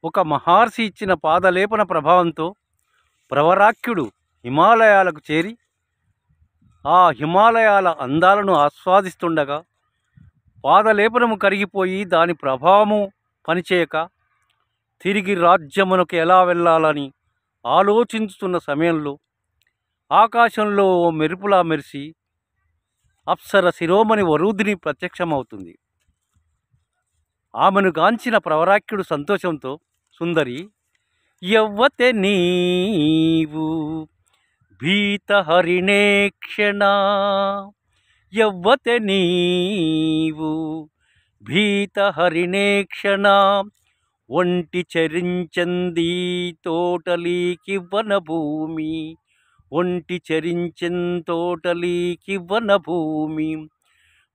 ఒక మహర్షి ఇచ్చిన పాదలేపన ప్రభావంతో ప్రవరాఖ్యుడు హిమాలయాలకు చేరి ఆ హిమాలయాల అందాలను ఆస్వాదిస్తుండగా పాదలేపనము కరిగిపోయి దాని ప్రభావము పనిచేయక తిరిగి రాజ్యమునకు ఎలా వెళ్ళాలని ఆలోచించుతున్న సమయంలో ఆకాశంలో ఓ మెరుపులా మెరిసి అప్సర శిరోమణి వరూధిని ప్రత్యక్షమవుతుంది. ఆమెను గాంచిన ప్రవరాఖ్యుడు సంతోషంతో, సుందరి, యవ్వతే నీవు భీతహరిణేక్షణ, యవ్వతే నీవు భీతహరిణేక్షణ, ఒంటి చరించంది తోటలీకి వనభూమి, ఒంటి చరించెంతోటలీకి వనభూమి,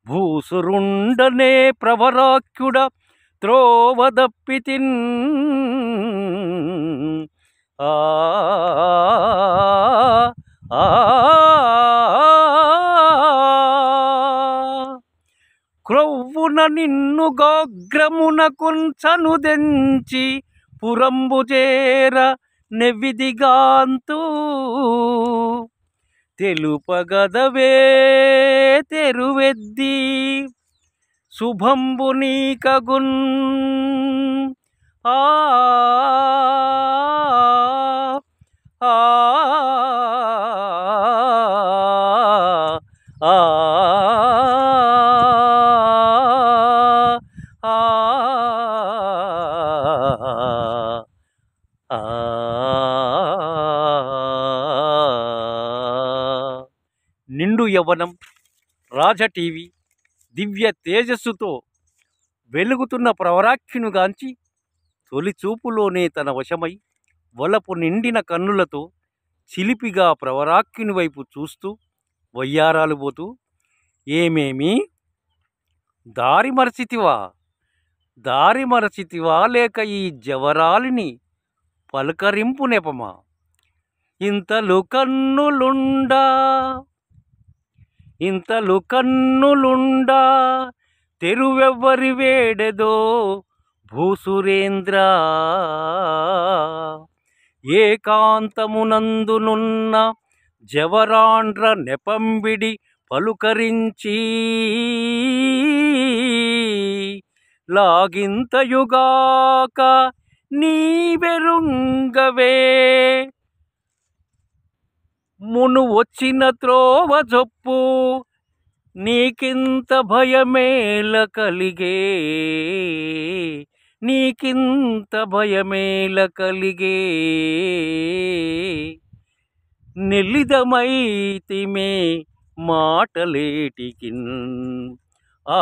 భూసురుండనే ప్రవరాఖ్యుడ త్రోవదప్పితిన్, ఆ క్రొవ్వున నిన్ను గోగ్రమున కుంచనుదెంచి పురంబుజేర నెవిదిగాంతు, తెలుపగదవే తెరువెద్ది శుభంబు నీకగున్, ఆ ఆ ఆ నిండు యవ్వనం, రాజ టీవీ దివ్య తేజస్సుతో వెలుగుతున్న ప్రవరాఖ్యునుగాంచి తొలి చూపులోనే తన వశమై వలపు నిండిన కన్నులతో చిలిపిగా ప్రవరాఖ్యుని వైపు చూస్తూ వయ్యారాలు పోతూ, ఏమేమి దారి మరచితివా లేక ఈ జవరాలిని పలకరింపు నెపమా, ఇంతలు కన్నులుండా తెరువెవ్వరి వేడెదో భూసురేంద్ర, ఏకాంతమునందునున్న జవరాండ్ర నెపంబిడి పలుకరించి, లాగింతయుగాక నీవెరుంగవే, మును వచ్చిన త్రోవ జొప్పు నీకింత భయమేల కలిగే, నీకింత భయమేల కలిగే, నిలిదమైతిమే మాటలేటికిన్, ఆ